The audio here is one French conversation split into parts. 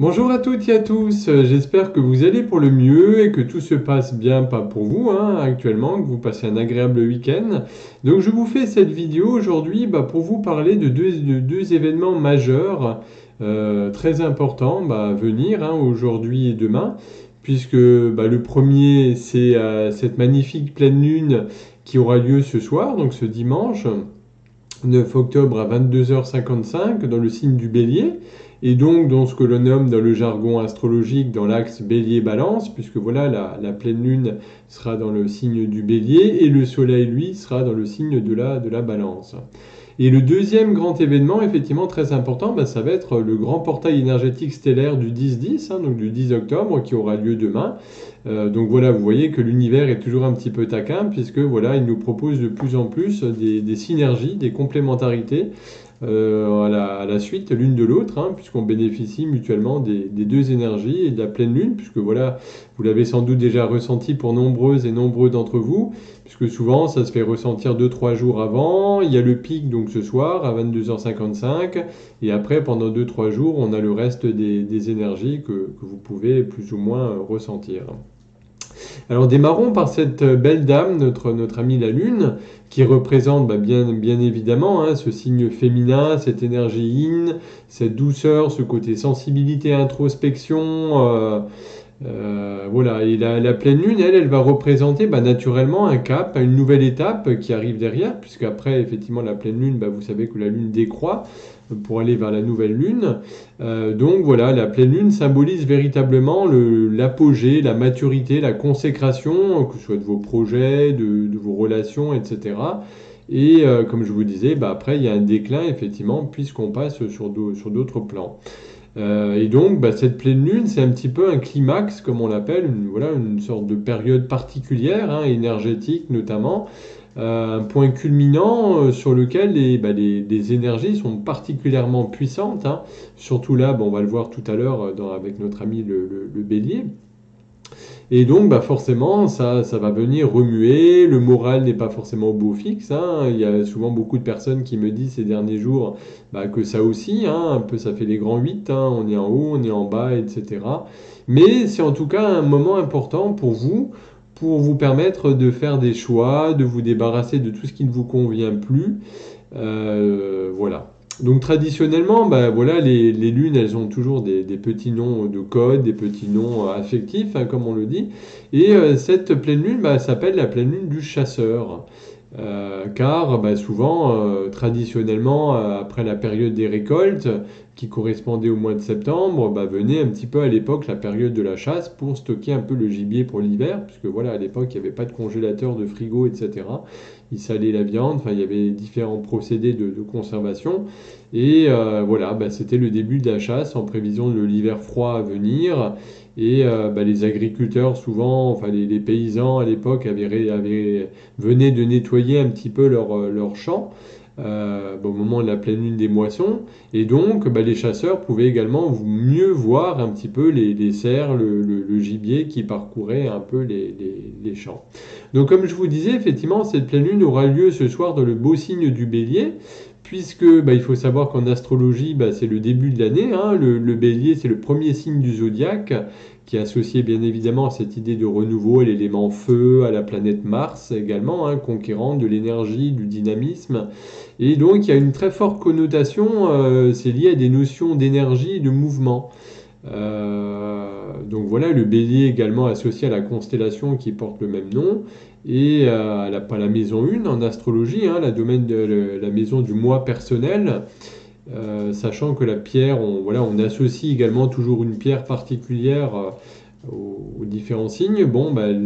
Bonjour à toutes et à tous, j'espère que vous allez pour le mieux et que tout se passe bien, pas pour vous actuellement, que vous passez un agréable week-end. Donc je vous fais cette vidéo aujourd'hui pour vous parler de deux événements majeurs très importants à venir aujourd'hui et demain, puisque le premier c'est cette magnifique pleine lune qui aura lieu ce soir, donc ce dimanche 9 octobre à 22h55 dans le signe du Bélier, et donc dans ce que l'on nomme dans le jargon astrologique dans l'axe Bélier-Balance, puisque voilà la pleine lune sera dans le signe du Bélier et le soleil lui sera dans le signe de la Balance. Et le deuxième grand événement, effectivement très important, ça va être le grand portail énergétique stellaire du 10-10, donc du 10 octobre, qui aura lieu demain. Donc voilà, vous voyez que l'univers est toujours un petit peu taquin, puisque voilà, il nous propose de plus en plus des synergies, des complémentarités à la suite l'une de l'autre, puisqu'on bénéficie mutuellement des deux énergies et de la pleine lune, puisque voilà, vous l'avez sans doute déjà ressenti pour nombreuses et nombreux d'entre vous, puisque souvent ça se fait ressentir 2-3 jours avant, il y a le pic donc ce soir à 22h55, et après pendant 2-3 jours on a le reste des énergies que vous pouvez plus ou moins ressentir. Alors démarrons par cette belle dame, notre amie la Lune, qui représente bien évidemment ce signe féminin, cette énergie yin, cette douceur, ce côté sensibilité, introspection. Voilà, et la pleine lune, elle va représenter naturellement un cap, une nouvelle étape qui arrive derrière, puisque après, effectivement, la pleine lune, vous savez que la lune décroît pour aller vers la nouvelle lune. Donc voilà, la pleine lune symbolise véritablement l'apogée, la maturité, la consécration, que ce soit de vos projets, de vos relations, etc. Et comme je vous disais, après, il y a un déclin, effectivement, puisqu'on passe sur d'autres plans. Et donc, cette pleine lune, c'est un petit peu un climax, comme on l'appelle, une sorte de période particulière, énergétique notamment, un point culminant sur lequel les énergies sont particulièrement puissantes, surtout là, on va le voir tout à l'heure avec notre ami le bélier. Et donc, forcément, ça va venir remuer. Le moral n'est pas forcément au beau fixe. Il y a souvent beaucoup de personnes qui me disent ces derniers jours que ça aussi, un peu, ça fait les grands 8. On est en haut, on est en bas, etc. Mais c'est en tout cas un moment important pour vous permettre de faire des choix, de vous débarrasser de tout ce qui ne vous convient plus. Voilà. Donc traditionnellement, voilà, les lunes, elles ont toujours des petits noms de code, des petits noms affectifs, comme on le dit. Et cette pleine lune s'appelle la pleine lune du chasseur. Car souvent, traditionnellement, après la période des récoltes, qui correspondait au mois de septembre, venait un petit peu à l'époque la période de la chasse pour stocker un peu le gibier pour l'hiver, puisque voilà, à l'époque, il n'y avait pas de congélateur, de frigo, etc. Ils salaient la viande, il y avait différents procédés de conservation. Et voilà, c'était le début de la chasse en prévision de l'hiver froid à venir. Et les agriculteurs, souvent, les paysans à l'époque venaient de nettoyer un petit peu leur champ au moment de la pleine lune des moissons. Et donc, les chasseurs pouvaient également mieux voir un petit peu les cerfs, le gibier qui parcourait un peu les champs. Donc, comme je vous disais, effectivement, cette pleine lune aura lieu ce soir dans le beau signe du bélier, puisque il faut savoir qu'en astrologie, c'est le début de l'année. Le bélier, c'est le premier signe du zodiaque, qui est associé bien évidemment à cette idée de renouveau, à l'élément feu, à la planète Mars également, conquérante de l'énergie, du dynamisme. Et donc il y a une très forte connotation, c'est lié à des notions d'énergie et de mouvement. Donc voilà, le bélier également associé à la constellation qui porte le même nom, et à la maison 1 en astrologie, la maison du moi personnel. Sachant que la pierre, on associe également toujours une pierre particulière aux différents signes.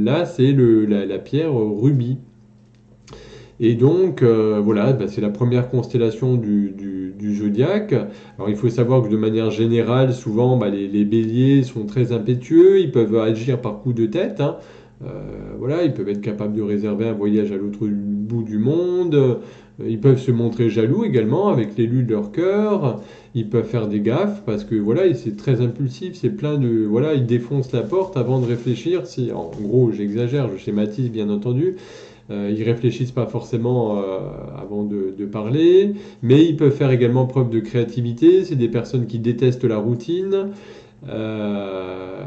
Là, c'est la pierre rubis. Et donc, voilà, c'est la première constellation du zodiaque. Alors, il faut savoir que de manière générale, souvent, les béliers sont très impétueux, ils peuvent agir par coup de tête. Voilà, ils peuvent être capables de réserver un voyage à l'autre bout du monde. Ils peuvent se montrer jaloux également avec l'élu de leur cœur. Ils peuvent faire des gaffes parce que voilà, c'est très impulsif, c'est plein de voilà, ils défoncent la porte avant de réfléchir. Si en gros, j'exagère, je schématise bien entendu. Ils réfléchissent pas forcément avant de parler, mais ils peuvent faire également preuve de créativité. C'est des personnes qui détestent la routine. Euh,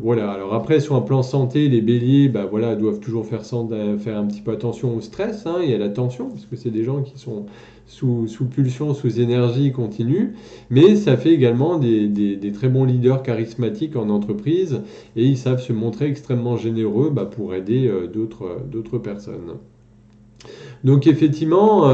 voilà. Alors après, sur un plan santé, les béliers, bah voilà, doivent toujours faire un petit peu attention au stress, hein, et à la tension, parce que c'est des gens qui sont sous pulsion, sous énergie continue. Mais ça fait également des très bons leaders charismatiques en entreprise, et ils savent se montrer extrêmement généreux, bah, pour aider d'autres personnes. Donc effectivement,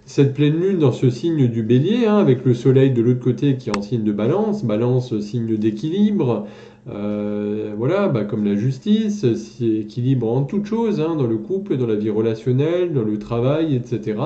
cette pleine lune dans ce signe du bélier, hein, avec le soleil de l'autre côté qui est en signe de balance, balance signe d'équilibre, voilà, bah, comme la justice, c'est équilibre en toute chose, hein, dans le couple, dans la vie relationnelle, dans le travail, etc.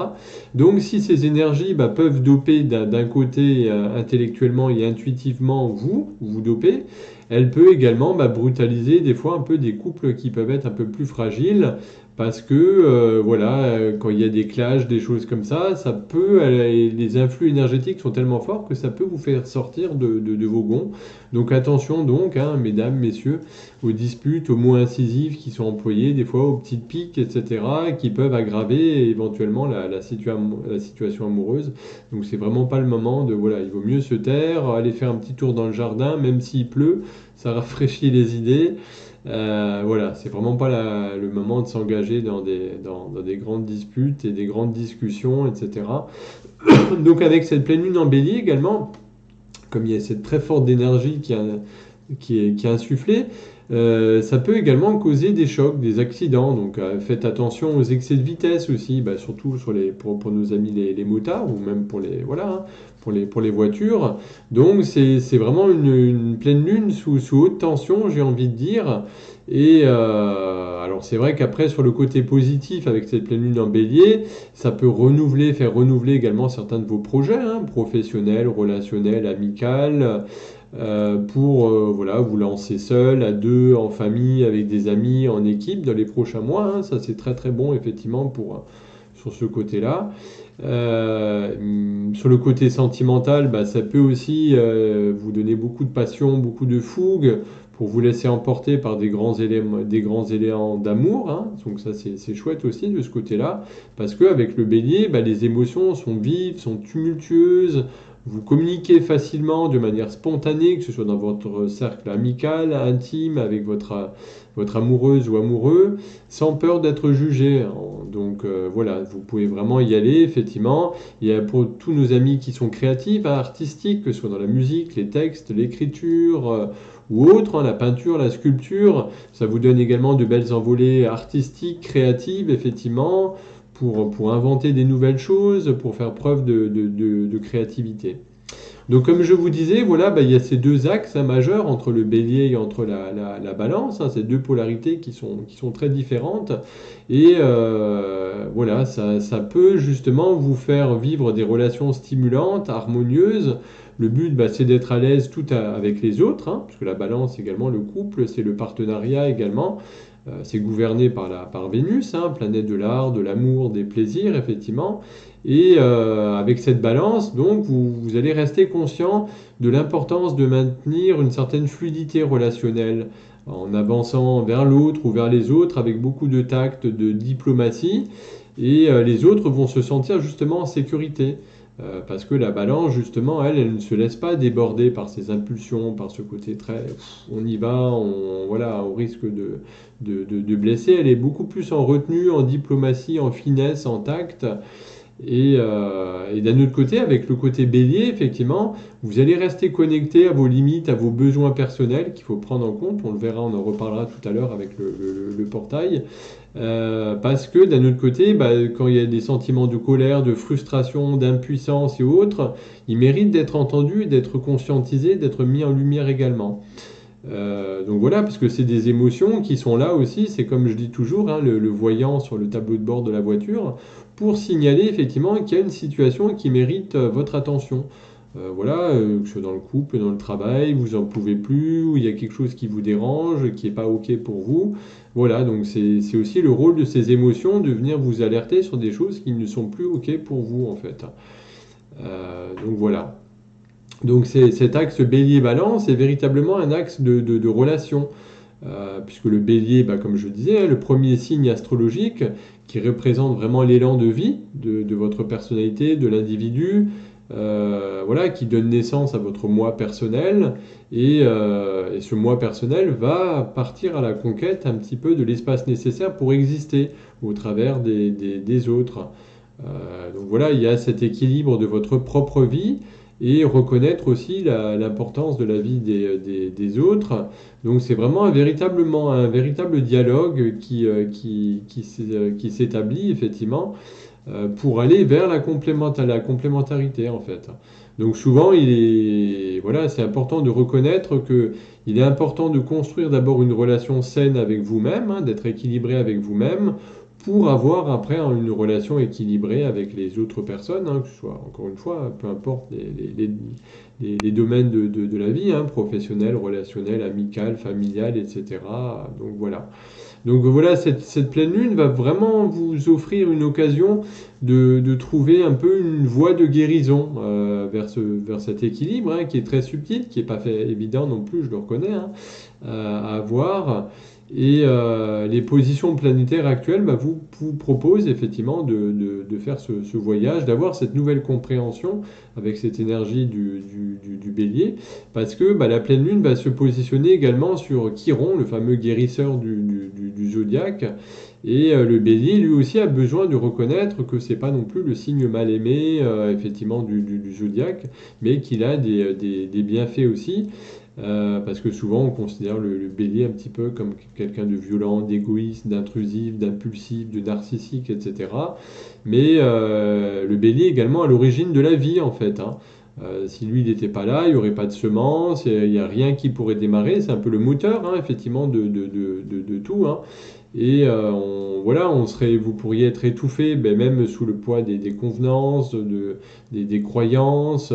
Donc si ces énergies, bah, peuvent doper d'un côté, intellectuellement et intuitivement vous dopez, elle peut également, bah, brutaliser des fois un peu des couples qui peuvent être un peu plus fragiles, parce que voilà, quand il y a des clashs, des choses comme ça peut, les influx énergétiques sont tellement forts que ça peut vous faire sortir de vos gonds. Donc attention donc, hein, mesdames, messieurs, aux disputes, aux mots incisifs qui sont employés, des fois aux petites piques, etc., qui peuvent aggraver éventuellement la situation amoureuse. Donc c'est vraiment pas le moment de, voilà, il vaut mieux se taire, aller faire un petit tour dans le jardin, même s'il pleut, ça rafraîchit les idées. Voilà, c'est vraiment pas le moment de s'engager dans des grandes disputes et des grandes discussions, etc. Donc avec cette pleine lune en bélier également, comme il y a cette très forte énergie qui est insufflée, ça peut également causer des chocs, des accidents. Donc faites attention aux excès de vitesse aussi, bah, surtout pour nos amis les motards ou même voilà, hein, pour les voitures. Donc c'est vraiment une pleine lune sous haute tension, j'ai envie de dire. Et alors c'est vrai qu'après sur le côté positif avec cette pleine lune en bélier, ça peut faire renouveler également certains de vos projets, hein, professionnels, relationnels, amicaux, pour voilà, vous lancer seul, à deux, en famille, avec des amis, en équipe dans les prochains mois, hein. Ça c'est très très bon effectivement sur ce côté-là. Sur le côté sentimental, bah, ça peut aussi vous donner beaucoup de passion, beaucoup de fougue pour vous laisser emporter par des grands éléments d'amour, hein. Donc ça c'est chouette aussi de ce côté-là, parce qu'avec le bélier, bah, les émotions sont vives, sont tumultueuses, vous communiquez facilement de manière spontanée, que ce soit dans votre cercle amical, intime, avec votre amoureuse ou amoureux, sans peur d'être jugé. Donc voilà, vous pouvez vraiment y aller, effectivement. Il y a pour tous nos amis qui sont créatifs, hein, artistiques, que ce soit dans la musique, les textes, l'écriture, ou autre, hein, la peinture, la sculpture, ça vous donne également de belles envolées artistiques, créatives, effectivement, pour inventer des nouvelles choses, pour faire preuve de créativité. Donc comme je vous disais, voilà, bah, il y a ces deux axes, hein, majeurs entre le bélier et entre la balance, hein, ces deux polarités qui sont très différentes. Et voilà, ça peut justement vous faire vivre des relations stimulantes, harmonieuses. Le but, bah, c'est d'être à l'aise avec les autres, hein, puisque la balance également, le couple, c'est le partenariat également. C'est gouverné par Vénus, hein, planète de l'art, de l'amour, des plaisirs, effectivement. Et avec cette balance, donc, vous allez rester conscient de l'importance de maintenir une certaine fluidité relationnelle en avançant vers l'autre ou vers les autres avec beaucoup de tact, de diplomatie. Et les autres vont se sentir justement en sécurité. Parce que la balance, justement, elle ne se laisse pas déborder par ses impulsions, par ce côté très on y va, voilà, au risque de blesser. Elle est beaucoup plus en retenue, en diplomatie, en finesse, en tact. Et d'un autre côté, avec le côté bélier, effectivement, vous allez rester connecté à vos limites, à vos besoins personnels qu'il faut prendre en compte. On le verra, on en reparlera tout à l'heure avec le portail. Parce que d'un autre côté, bah, quand il y a des sentiments de colère, de frustration, d'impuissance et autres, ils méritent d'être entendus, d'être conscientisés, d'être mis en lumière également. Donc voilà, parce que c'est des émotions qui sont là aussi, c'est comme je dis toujours, hein, le voyant sur le tableau de bord de la voiture, pour signaler effectivement qu'il y a une situation qui mérite votre attention. Voilà, que ce soit dans le couple, dans le travail, vous en pouvez plus, ou il y a quelque chose qui vous dérange, qui n'est pas OK pour vous. Voilà, donc c'est aussi le rôle de ces émotions de venir vous alerter sur des choses qui ne sont plus OK pour vous en fait. Donc voilà. Donc cet axe bélier-balance est véritablement un axe de relation, puisque le bélier, bah, comme je disais, hein, le premier signe astrologique qui représente vraiment l'élan de vie de votre personnalité, de l'individu, voilà, qui donne naissance à votre moi personnel, et ce moi personnel va partir à la conquête un petit peu de l'espace nécessaire pour exister au travers des autres. Donc voilà, il y a cet équilibre de votre propre vie et reconnaître aussi l'importance de la vie des autres. Donc c'est vraiment un véritable dialogue qui s'établit effectivement pour aller vers la complémentarité en fait. Donc souvent, voilà, c'est important de reconnaître que il est important de construire d'abord une relation saine avec vous-même, hein, d'être équilibré avec vous-même, pour avoir après une relation équilibrée avec les autres personnes, hein, que ce soit, encore une fois, peu importe les domaines de la vie, hein, professionnel, relationnel, amical, familial, etc. Donc voilà. Donc voilà, cette pleine lune va vraiment vous offrir une occasion de trouver un peu une voie de guérison vers cet équilibre, hein, qui est très subtil, qui n'est pas fait évident non plus, je le reconnais, hein, à avoir. Et les positions planétaires actuelles vous proposent effectivement de faire ce voyage, d'avoir cette nouvelle compréhension avec cette énergie du bélier, parce que la pleine lune va se positionner également sur Chiron, le fameux guérisseur du zodiaque, et le bélier lui aussi a besoin de reconnaître que c'est pas non plus le signe mal aimé effectivement du zodiaque, mais qu'il a des bienfaits aussi. Parce que souvent on considère le bélier un petit peu comme quelqu'un de violent, d'égoïste, d'intrusif, d'impulsif, de narcissique, etc. Mais le bélier est également à l'origine de la vie en fait, hein. Si lui n'était pas là, il n'y aurait pas de semences, il n'y a rien qui pourrait démarrer. C'est un peu le moteur, hein, effectivement, de tout, hein. Et voilà, vous pourriez être étouffé, ben, même sous le poids des convenances, des croyances,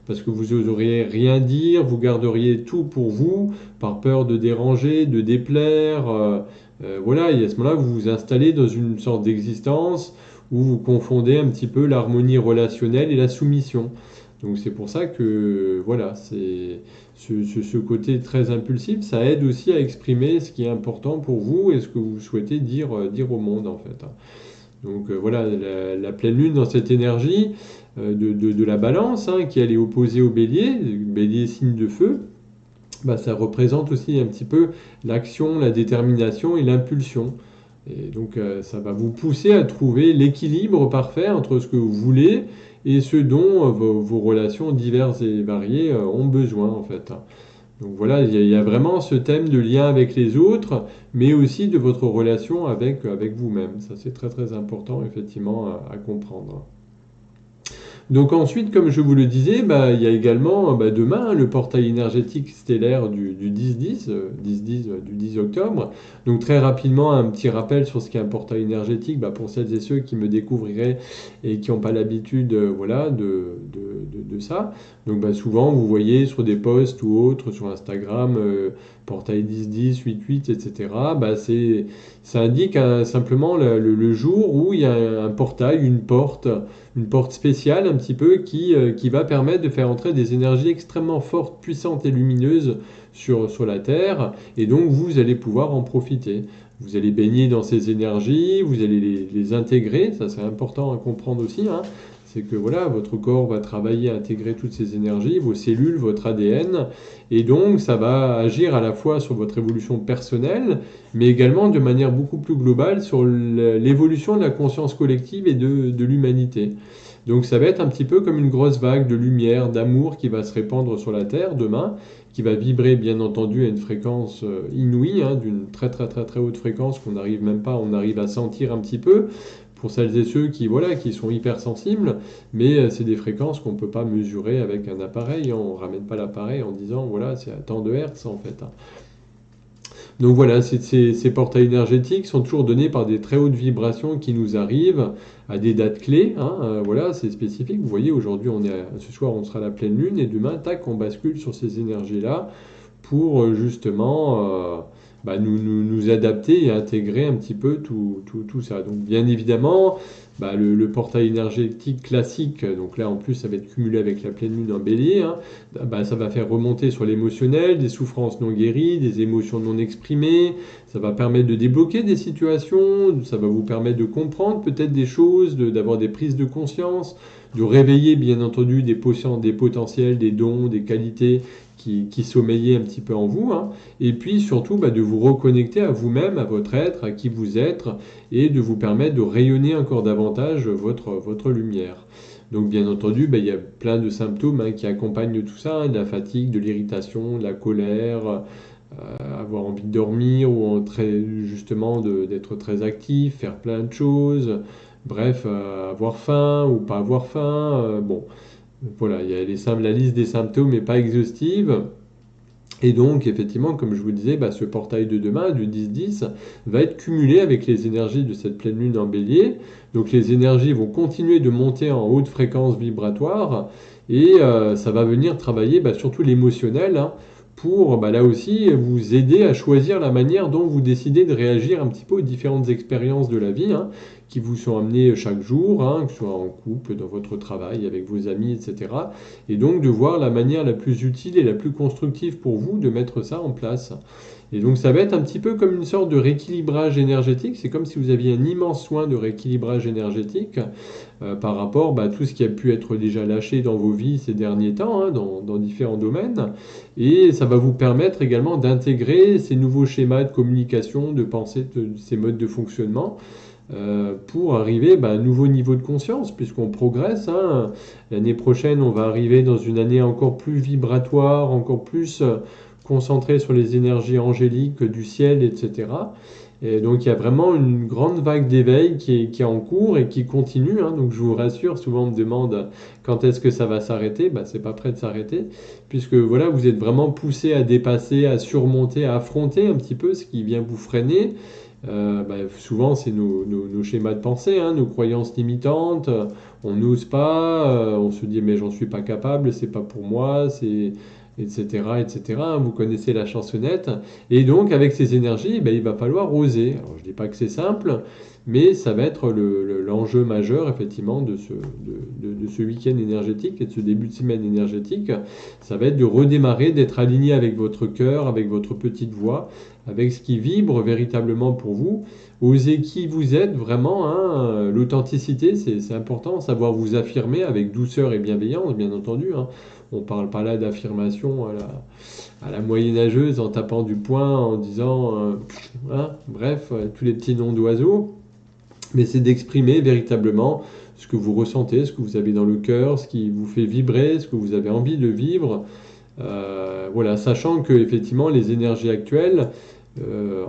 parce que vous n'oseriez rien dire, vous garderiez tout pour vous, par peur de déranger, de déplaire. Voilà, et à ce moment-là, vous vous installez dans une sorte d'existence où vous confondez un petit peu l'harmonie relationnelle et la soumission. Donc c'est pour ça que voilà, c'est ce côté très impulsif, ça aide aussi à exprimer ce qui est important pour vous et ce que vous souhaitez dire au monde en fait, hein. Donc voilà, la pleine lune dans cette énergie de la balance, hein, qui elle est opposée au bélier, le bélier signe de feu, ça représente aussi un petit peu l'action, la détermination et l'impulsion. Et donc ça va vous pousser à trouver l'équilibre parfait entre ce que vous voulez et ce dont vos relations diverses et variées ont besoin en fait, hein. Donc voilà, il y a vraiment ce thème de lien avec les autres, mais aussi de votre relation avec vous-même. Ça c'est très très important effectivement à comprendre. Donc ensuite, comme je vous le disais, il y a également demain, hein, le portail énergétique stellaire du 10-10, 10-10 du 10 octobre. Donc très rapidement, un petit rappel sur ce qu'est un portail énergétique pour celles et ceux qui me découvriraient et qui n'ont pas l'habitude voilà, de ça. Donc souvent, vous voyez sur des posts ou autres, sur Instagram, portail 10-10, 8-8, etc. Ça indique simplement le jour où il y a un portail, une porte spéciale un petit peu qui va permettre de faire entrer des énergies extrêmement fortes, puissantes et lumineuses sur la Terre, et donc vous allez pouvoir en profiter. Vous allez baigner dans ces énergies, vous allez les intégrer, ça c'est important à comprendre aussi, hein. C'est que voilà, votre corps va travailler à intégrer toutes ces énergies, vos cellules, votre ADN, et donc ça va agir à la fois sur votre évolution personnelle, mais également de manière beaucoup plus globale sur l'évolution de la conscience collective et de l'humanité. Donc ça va être un petit peu comme une grosse vague de lumière, d'amour qui va se répandre sur la Terre demain, qui va vibrer bien entendu à une fréquence inouïe, hein, d'une très très très très haute fréquence qu'on n'arrive même pas, on arrive à sentir un petit peu pour celles et ceux qui sont hypersensibles, mais c'est des fréquences qu'on ne peut pas mesurer avec un appareil, hein. On ne ramène pas l'appareil en disant voilà c'est à tant de hertz en fait, hein. Donc voilà, ces portails énergétiques sont toujours donnés par des très hautes vibrations qui nous arrivent à des dates clés, hein, voilà, c'est spécifique. Vous voyez, aujourd'hui, ce soir, on sera à la pleine lune, et demain, tac, on bascule sur ces énergies-là pour justement nous adapter et intégrer un petit peu tout ça. Donc bien évidemment, le portail énergétique classique, donc là en plus ça va être cumulé avec la pleine lune en bélier, hein, ça va faire remonter sur l'émotionnel, des souffrances non guéries, des émotions non exprimées, ça va permettre de débloquer des situations, ça va vous permettre de comprendre peut-être des choses, d'avoir des prises de conscience, de réveiller bien entendu des potentiels, des dons, des qualités qui sommeillaient un petit peu en vous, hein. Et puis surtout de vous reconnecter à vous-même, à votre être, à qui vous êtes, et de vous permettre de rayonner encore davantage votre lumière. Donc bien entendu, il y a plein de symptômes, hein, qui accompagnent tout ça, hein, de la fatigue, de l'irritation, de la colère, avoir envie de dormir ou justement d'être très actif, faire plein de choses, bref, avoir faim ou pas avoir faim. Bon, voilà, il y a la liste des symptômes n'est pas exhaustive. Et donc, effectivement, comme je vous disais, ce portail de demain, du 10-10, va être cumulé avec les énergies de cette pleine lune en bélier. Donc, les énergies vont continuer de monter en haute fréquence vibratoire et ça va venir travailler surtout l'émotionnel, hein, pour là aussi vous aider à choisir la manière dont vous décidez de réagir un petit peu aux différentes expériences de la vie, hein, qui vous sont amenées chaque jour, hein, que ce soit en couple, dans votre travail, avec vos amis, etc. Et donc de voir la manière la plus utile et la plus constructive pour vous de mettre ça en place. Et donc ça va être un petit peu comme une sorte de rééquilibrage énergétique, c'est comme si vous aviez un immense soin de rééquilibrage énergétique par rapport à tout ce qui a pu être déjà lâché dans vos vies ces derniers temps, hein, dans différents domaines. Et ça va vous permettre également d'intégrer ces nouveaux schémas de communication, de pensée, ces modes de fonctionnement, pour arriver à un nouveau niveau de conscience, puisqu'on progresse, hein. L'année prochaine, on va arriver dans une année encore plus vibratoire, encore plus concentrée sur les énergies angéliques du ciel, etc. Et donc il y a vraiment une grande vague d'éveil qui est en cours et qui continue, hein. Donc je vous rassure, souvent on me demande quand est-ce que ça va s'arrêter. C'est pas prêt de s'arrêter, puisque voilà, vous êtes vraiment poussé à dépasser, à surmonter, à affronter un petit peu ce qui vient vous freiner. Souvent, c'est nos schémas de pensée, hein, nos croyances limitantes. On n'ose pas, on se dit mais j'en suis pas capable, c'est pas pour moi, c'est etc., etc. Vous connaissez la chansonnette. Et donc, avec ces énergies, il va falloir oser. Alors, je dis pas que c'est simple, mais ça va être l'enjeu majeur, effectivement, de ce week-end énergétique et de ce début de semaine énergétique. Ça va être de redémarrer, d'être aligné avec votre cœur, avec votre petite voix, avec ce qui vibre véritablement pour vous. Osez qui vous êtes vraiment, hein. L'authenticité, c'est important, savoir vous affirmer avec douceur et bienveillance, bien entendu, hein. On ne parle pas là d'affirmation à la moyenâgeuse en tapant du poing, en disant, hein, bref, tous les petits noms d'oiseaux, mais c'est d'exprimer véritablement ce que vous ressentez, ce que vous avez dans le cœur, ce qui vous fait vibrer, ce que vous avez envie de vivre. Voilà, sachant que effectivement les énergies actuelles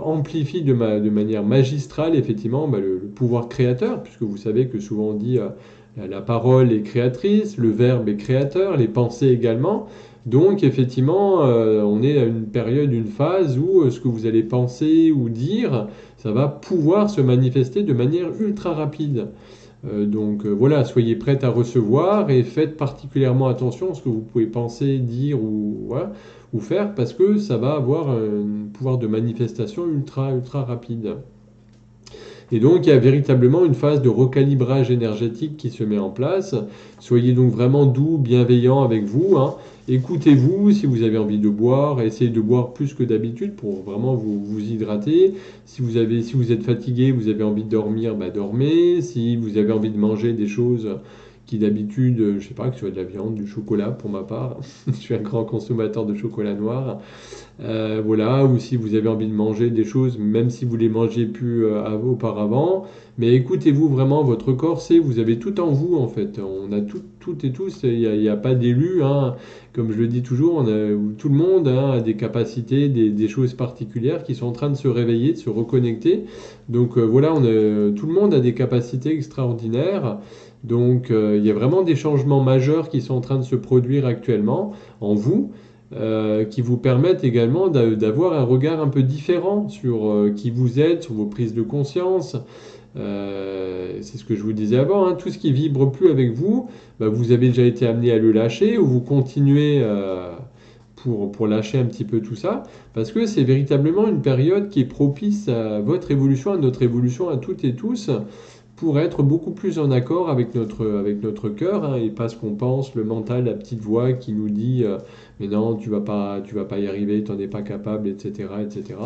amplifient de manière magistrale effectivement le pouvoir créateur, puisque vous savez que souvent on dit la parole est créatrice, le verbe est créateur, les pensées également. Donc effectivement, on est à une période, une phase où ce que vous allez penser ou dire, ça va pouvoir se manifester de manière ultra rapide. Voilà, soyez prêts à recevoir et faites particulièrement attention à ce que vous pouvez penser, dire ou faire, parce que ça va avoir un pouvoir de manifestation ultra, ultra rapide. Et donc il y a véritablement une phase de recalibrage énergétique qui se met en place. Soyez donc vraiment doux, bienveillant avec vous, hein. Écoutez-vous si vous avez envie de boire, essayez de boire plus que d'habitude pour vraiment vous hydrater. Si vous êtes fatigué, vous avez envie de dormir, dormez. Si vous avez envie de manger des choses qui d'habitude, je ne sais pas, que ce soit de la viande, du chocolat pour ma part, je suis un grand consommateur de chocolat noir, voilà, ou si vous avez envie de manger des choses, même si vous les mangez plus auparavant, mais écoutez-vous vraiment, votre corps sait, vous avez tout en vous en fait, on a tout et tous, il n'y a pas d'élu, hein. Comme je le dis toujours, tout le monde, hein, a des capacités, des choses particulières qui sont en train de se réveiller, de se reconnecter, donc voilà, tout le monde a des capacités extraordinaires. Donc il y a vraiment des changements majeurs qui sont en train de se produire actuellement en vous, qui vous permettent également d'avoir un regard un peu différent sur qui vous êtes, sur vos prises de conscience. C'est ce que je vous disais avant, hein, tout ce qui vibre plus avec vous, vous avez déjà été amené à le lâcher ou vous continuez pour lâcher un petit peu tout ça, parce que c'est véritablement une période qui est propice à votre évolution, à notre évolution, à toutes et tous, pour être beaucoup plus en accord avec notre cœur, hein, et pas ce qu'on pense, le mental, la petite voix qui nous dit mais non, tu vas pas y arriver, tu n'en es pas capable, etc., etc.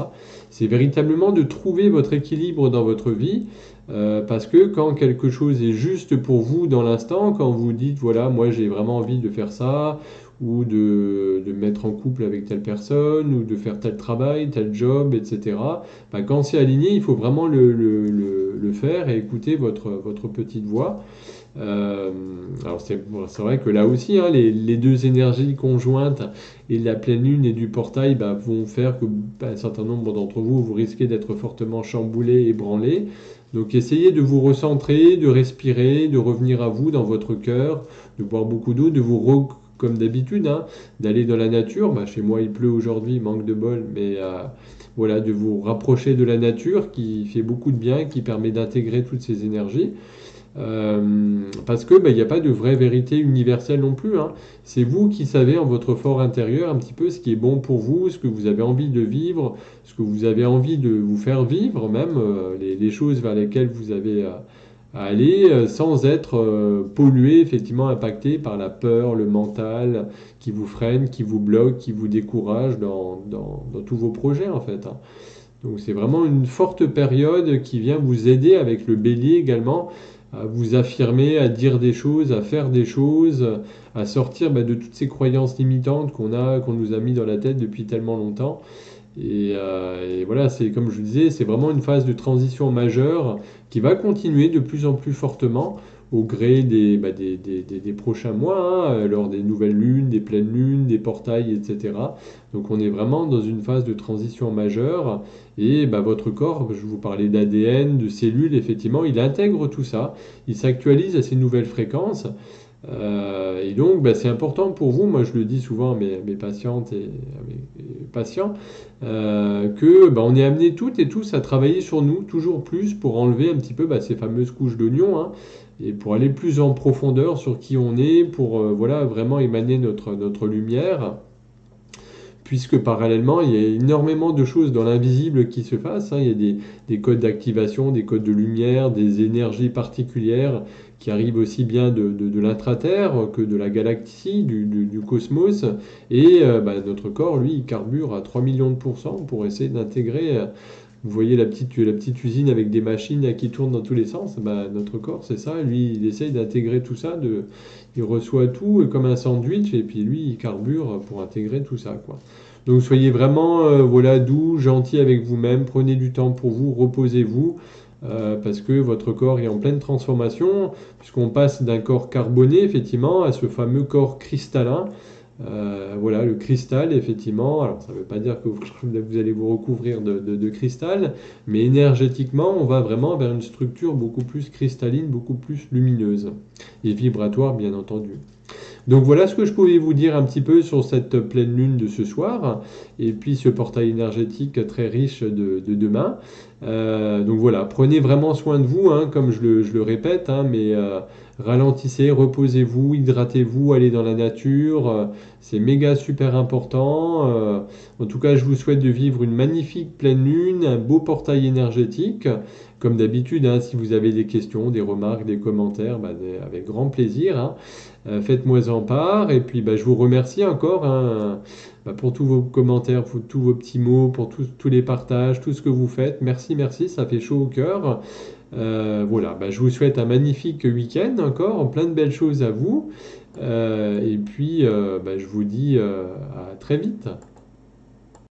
C'est véritablement de trouver votre équilibre dans votre vie, parce que quand quelque chose est juste pour vous dans l'instant, quand vous dites voilà, moi j'ai vraiment envie de faire ça, ou de me mettre en couple avec telle personne, ou de faire tel travail, tel job, etc. Bah, quand c'est aligné, il faut vraiment le faire et écouter votre petite voix. Alors c'est vrai que là aussi, hein, les deux énergies conjointes et la pleine lune et du portail bah, vont faire que bah, un certain nombre d'entre vous, vous risquez d'être fortement chamboulés, ébranlés. Donc essayez de vous recentrer, de respirer, de revenir à vous dans votre cœur, de boire beaucoup d'eau, comme d'habitude, hein, d'aller dans la nature. Bah, chez moi il pleut aujourd'hui, manque de bol, mais voilà, de vous rapprocher de la nature qui fait beaucoup de bien, qui permet d'intégrer toutes ces énergies. Parce que il n'y a pas de vraie vérité universelle non plus, hein. C'est vous qui savez en votre fort intérieur un petit peu ce qui est bon pour vous, ce que vous avez envie de vivre, ce que vous avez envie de vous faire vivre, même les choses vers lesquelles vous avez à aller sans être pollué, effectivement impacté par la peur, le mental qui vous freine, qui vous bloque, qui vous décourage dans tous vos projets en fait, hein. Donc c'est vraiment une forte période qui vient vous aider avec le bélier également à vous affirmer, à dire des choses, à faire des choses, à sortir de toutes ces croyances limitantes qu'on nous a mis dans la tête depuis tellement longtemps. Et voilà, c'est comme je vous disais, c'est vraiment une phase de transition majeure qui va continuer de plus en plus fortement au gré des prochains mois, hein, lors des nouvelles lunes, des pleines lunes, des portails, etc. Donc on est vraiment dans une phase de transition majeure et votre corps, je vous parlais d'ADN, de cellules, effectivement, il intègre tout ça, il s'actualise à ces nouvelles fréquences. Et donc, c'est important pour vous, moi je le dis souvent à mes patientes et à mes patients, que on est amené toutes et tous à travailler sur nous toujours plus pour enlever un petit peu ces fameuses couches d'oignon, hein, et pour aller plus en profondeur sur qui on est, pour voilà, vraiment émaner notre lumière puisque parallèlement, il y a énormément de choses dans l'invisible qui se passent, hein. Il y a des codes d'activation, des codes de lumière, des énergies particulières qui arrivent aussi bien de l'intraterre que de la galaxie, du cosmos. Et notre corps, lui, il carbure à 3 millions de pourcents pour essayer d'intégrer. Vous voyez la petite usine avec des machines qui tournent dans tous les sens. Notre corps, c'est ça. Lui, il essaye d'intégrer tout ça. Il reçoit tout comme un sandwich et puis lui, il carbure pour intégrer tout ça, quoi. Donc soyez vraiment voilà, doux, gentil avec vous-même. Prenez du temps pour vous, reposez-vous. Parce que votre corps est en pleine transformation, puisqu'on passe d'un corps carboné, effectivement, à ce fameux corps cristallin. Voilà, le cristal, effectivement, alors ça ne veut pas dire que vous allez vous recouvrir de cristal, mais énergétiquement, on va vraiment vers une structure beaucoup plus cristalline, beaucoup plus lumineuse, et vibratoire, bien entendu. Donc voilà ce que je pouvais vous dire un petit peu sur cette pleine lune de ce soir, et puis ce portail énergétique très riche de demain. Donc voilà, prenez vraiment soin de vous, hein, comme je le répète, hein, mais ralentissez, reposez-vous, hydratez-vous, allez dans la nature, c'est méga super important. En tout cas, je vous souhaite de vivre une magnifique pleine lune, un beau portail énergétique. Comme d'habitude, hein, si vous avez des questions, des remarques, des commentaires, avec grand plaisir, hein. Faites-moi en part. Et puis je vous remercie encore, hein, pour tous vos commentaires, pour tous vos petits mots, pour tous les partages, tout ce que vous faites. Merci, merci, ça fait chaud au cœur. Voilà, je vous souhaite un magnifique week-end encore, plein de belles choses à vous. Et puis je vous dis à très vite.